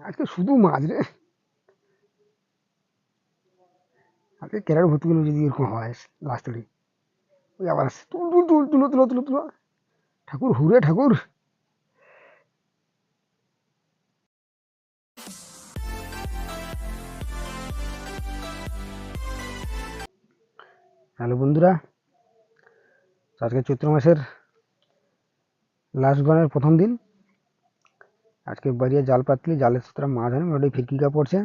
আজকে শুধু মাছ রে। আজকে কেরার ভর্তিগুলো যদি এরকম হয় লাস্টে, ওই আবার আসছে, তুল তুল তুল তুলো তুলো তুলো তুলো, ঠাকুর হুরে ঠাকুর। হ্যালো বন্ধুরা, আজকে চৈত্র মাসের লাস্ট গনের প্রথম দিন। আজকে বাড়িয়ে জাল পাতলি, জালের সুতরাং মাছ হয়, মোটামুটি ফিরকিকা পড়ছে।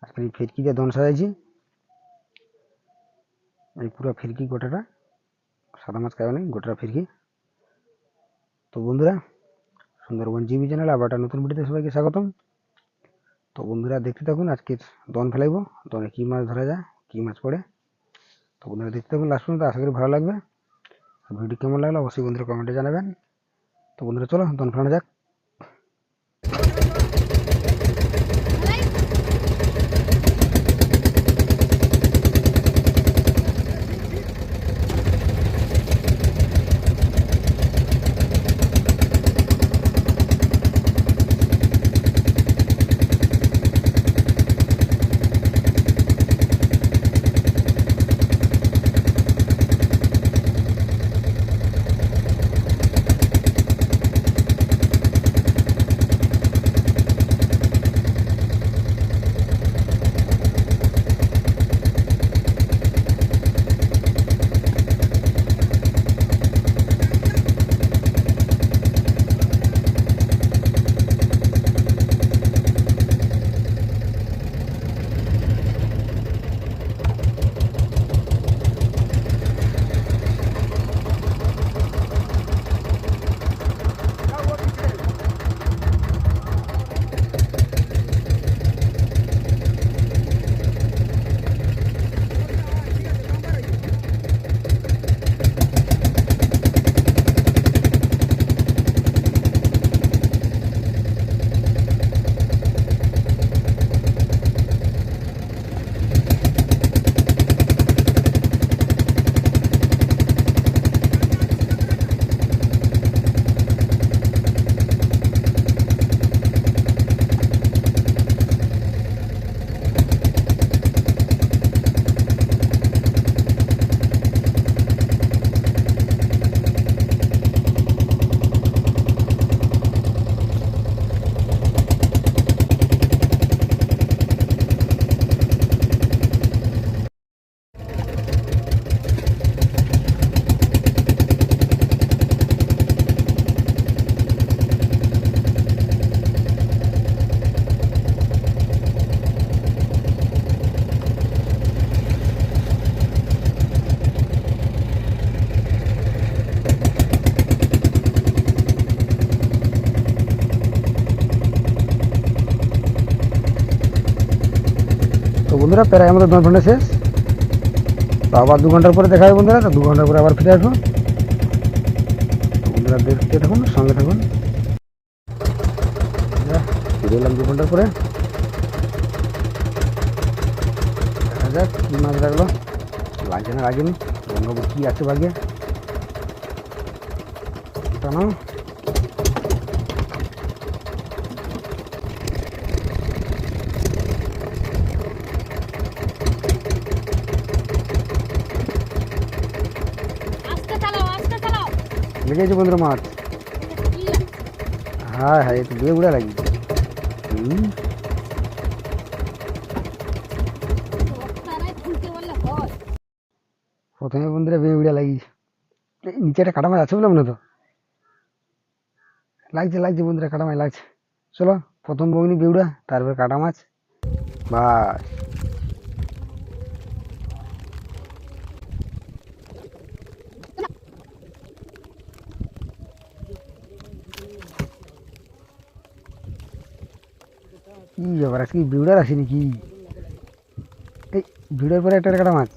আজকে এই ফিরকি দিয়ে দন সাজাইছি, এই পুরো ফিরকি গোটাটা, সাদা মাছ খাওয়া নেই, গোটা ফিরকি। তো বন্ধুরা, সুন্দরবন জিবি চ্যানেল আবার একটা নতুন ভিডিওতে সবাইকে স্বাগতম। তো বন্ধুরা দেখতে থাকুন, আজকের দন ফেলাইব, দনে কী মাছ ধরা যায়, কী মাছ পড়ে। তো বন্ধুরা দেখতে থাকুন লাস্ট পর্যন্ত, আশা করি ভালো লাগবে। ভিডিও কেমন লাগলো অবশ্যই বন্ধুরা কমেন্টে জানাবেন। তো বন্ধুরা চলো দন ফেলানো যাক। তো বন্ধুরা প্রায় আমাদের 10 ঘন্টা শেষ। তো আবার 2 ঘন্টার পরে দেখা হবে বন্ধুরা। তো 2 ঘন্টার পরে আবার ফিরে আসবো। তো বন্ধুরা দেখতে থাকুন, সঙ্গে থাকুন। ফিরে এলাম 2 ঘন্টার পরে। দেখা যাক কী মাছ লাগলো, লাগছে না লাগেনি, অন্য কী আছে ভাগ্যে। টানো, লেগেছে বন্ধুরা মাছ। হ্যাঁ হ্যাঁ, একটু বিয়ে উড়ে লাগিয়েছে। প্রথমে বন্ধুরা বিয়ে উড়ে লাগিয়েছে। নিচে একটা কাটা মাছ আছে বললাম না তো, লাগছে লাগছে বন্ধুরা, কাটা মাছ লাগছে। চলো প্রথম বগনি বেউড়া, তারপর কাটা মাছ, বাস। কি ব্যাপার, আজকে বিউড়ার আসেনি কি? এই ভিড়ের পরে একটা কাটা মাছ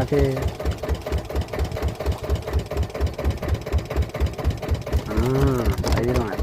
আছে। সাইজের মাছ।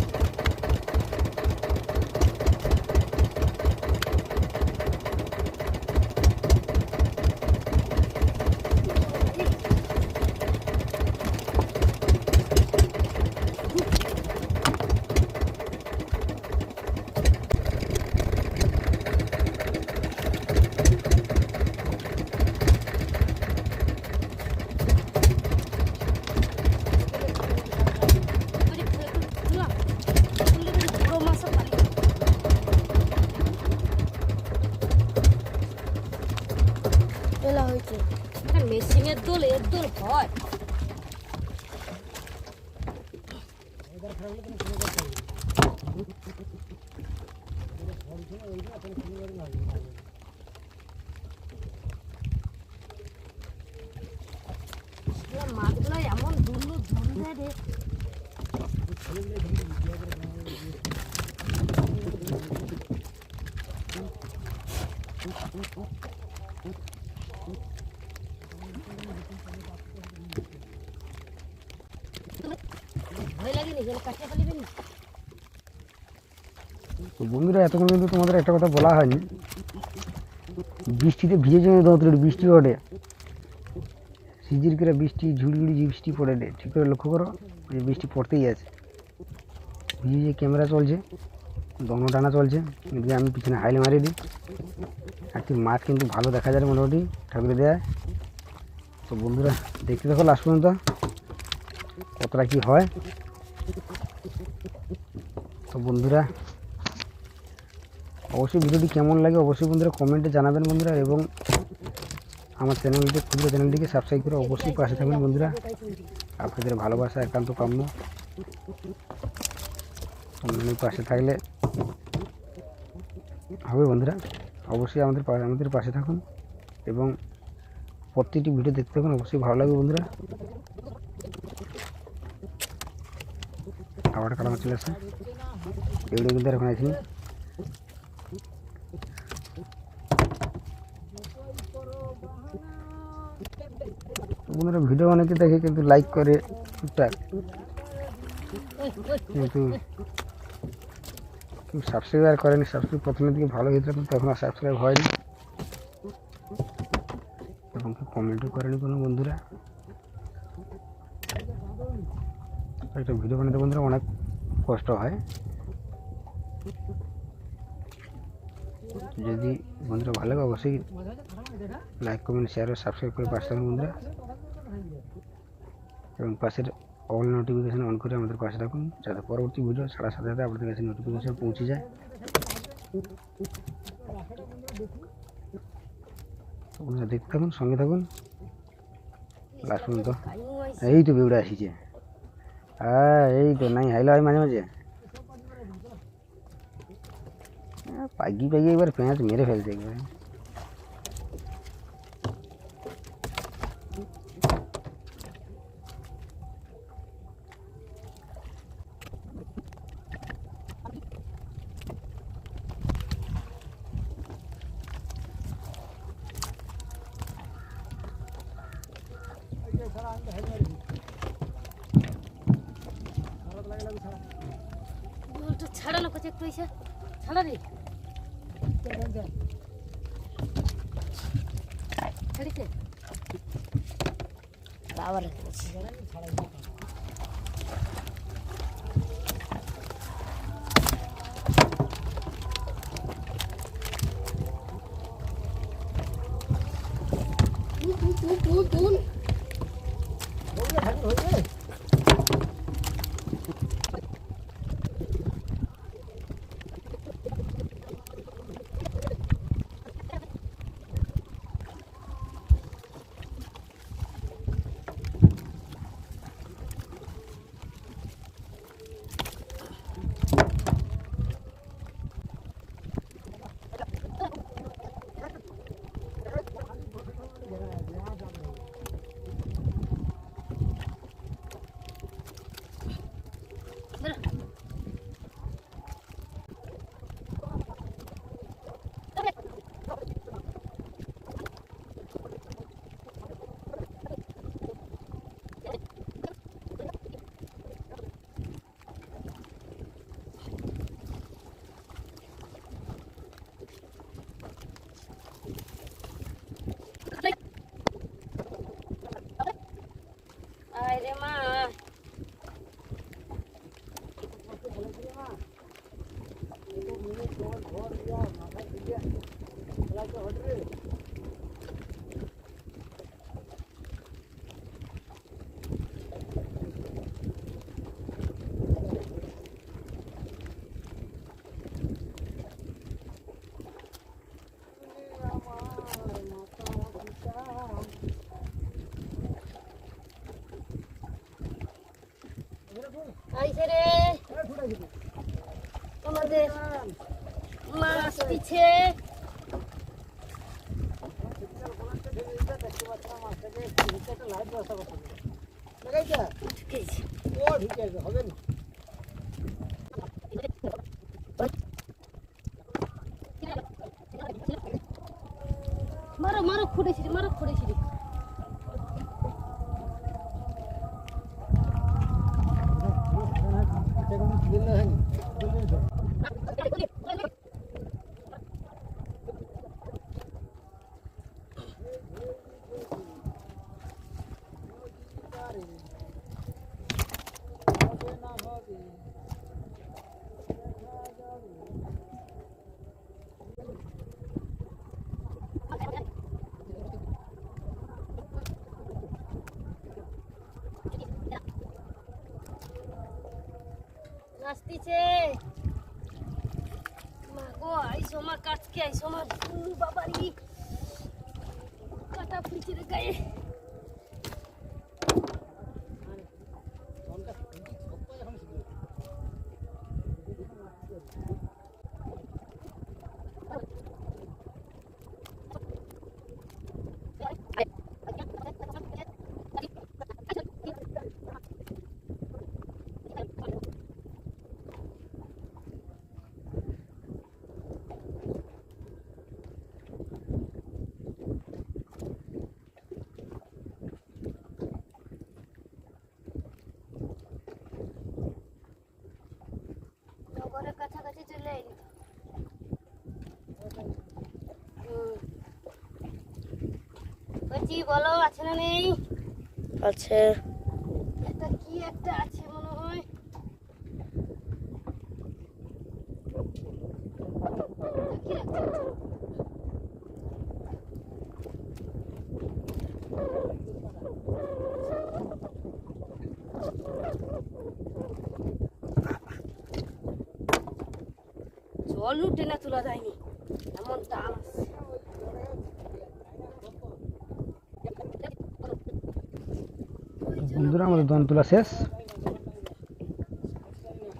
এলা হয়েছে মেশিনের দোল এর দোল হয় মাছগুলো এমন দুলু ধরবে রে ভয় লাগেনি গেলে কাটতে পারবি না তো বন্ধুরা এতক্ষণ কিন্তু তোমাদের একটা কথা বলা হয়নি, বৃষ্টিতে ভিজে জমে তোমাদের বৃষ্টি ওঠে, সিজির করে বৃষ্টি ঝুড়ি বৃষ্টি পড়ে রে, ঠিক করে লক্ষ্য করো যে বৃষ্টি পড়তেই আছে। ভিজে যে ক্যামেরা চলছে, দোনো টানা চলছে, কিন্তু আমি পিছনে হাইলে মারিয়ে দিই। একটি মাছ কিন্তু ভালো দেখা যায় মোটামুটি ঠাকুরে দেয়। তো বন্ধুরা দেখতে দেখো লাস্ট পর্যন্ত কতটা কী হয়। তো বন্ধুরা অবশ্যই ভিডিওটি কেমন লাগে অবশ্যই বন্ধুরা কমেন্টে জানাবেন বন্ধুরা, এবং আমার চ্যানেলটি ক্ষুদ্র চ্যানেলটিকে সাবস্ক্রাইব করে অবশ্যই পাশে থাকবেন বন্ধুরা। আপনাদের ভালোবাসা একান্ত কাম্য, আপনাদের পাশে থাকলে হবে বন্ধুরা। অবশ্যই আমাদের পাশে থাকুন এবং প্রত্যেকটি ভিডিও দেখতে থাকুন, অবশ্যই ভালো লাগবে বন্ধুরা। আবার কাটা মাছ চলে আসছে, এগুলো কিন্তু এখন আছে বন্ধুরা। ভিডিও অনেকে দেখে কিন্তু লাইক করে টুকটাক, কিন্তু কেউ সাবস্ক্রাইব আর করেনি। সাবস্ক্রাইব প্রথমের দিকে ভালো হয়েছিল, কিন্তু এখন আর সাবস্ক্রাইব হয়নি এবং কেউ কমেন্টও করেনি কোনো বন্ধুরা। একটা ভিডিও বানাতে বন্ধুরা অনেক কষ্ট হয়। যদি বন্ধুরা ভালো লাগে অবশ্যই লাইক কমেন্ট শেয়ার ও সাবস্ক্রাইব করে পাশে থাকুন বন্ধুরা, এবং পাশের অল নোটিফিকেশান অন করে আমাদের পাশে থাকুন, যাতে পরবর্তী ভিডিও ছাড়ার সাথে সাথে আপনাদের কাছে নোটিফিকেশান পৌঁছে যায়। বন্ধুরা দেখতে থাকুন, সঙ্গে থাকুন লাস্ট পর্যন্ত। এই তো বেউড়ে আসিছে, হ্যাঁ এই তো নাই হাইলো হয় মাঝে মাঝে পাগি একবার পেঁয়াজ মেরে ফেলছে একবারে। ছাড়ানো করছে একটু এসে ছাড়া রে ছাড়িতে আবার আসছে রে, আমাদের মাছ পিছে। মারো মারো খুঁড়েছি, মারো খুঁড়েছি। আসতেছে মা গো, আইসো মা, কাটকে আইসো মা। বাবারি কাটা পিছে রে গায়ে। নগরের কাছাকাছি চলে এলি। বলছি বলো, আছে না নেই? আছে। এটা কি একটা আছে মনে হয়। কি রাখছে? জল উঠে না, তোলা যায়নি, এমন টান আসছে। বন্ধুরা আমাদের দন তোলা শেষ।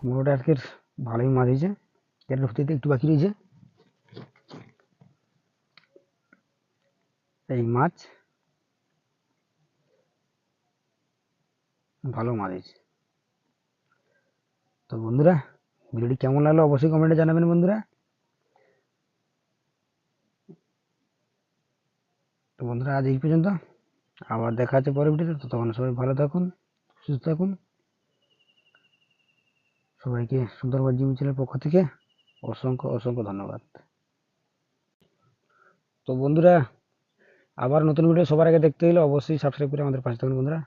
মোটামুটি আজকের ভালোই মাছ হয়েছে, তেল ঢুকতে একটু বাকি রয়েছে। এই মাছ ভালো মাছ হয়েছে। তো বন্ধুরা ভিডিওটি কেমন লাগলো অবশ্যই কমেন্টে জানাবেন বন্ধুরা। তো বন্ধুরা আজ এই পর্যন্ত, আবার দেখা হচ্ছে পরের ভিডিওতে। তো তখন সবাই ভালো থাকুন, সুস্থ থাকুন। সবাইকে সুন্দরবন জিমি চ্যানেলের পক্ষ থেকে অসংখ্য অসংখ্য ধন্যবাদ। তো বন্ধুরা আবার নতুন ভিডিও সবার আগে দেখতে হলে অবশ্যই সাবস্ক্রাইব করে আমাদের পাশে থাকুন বন্ধুরা।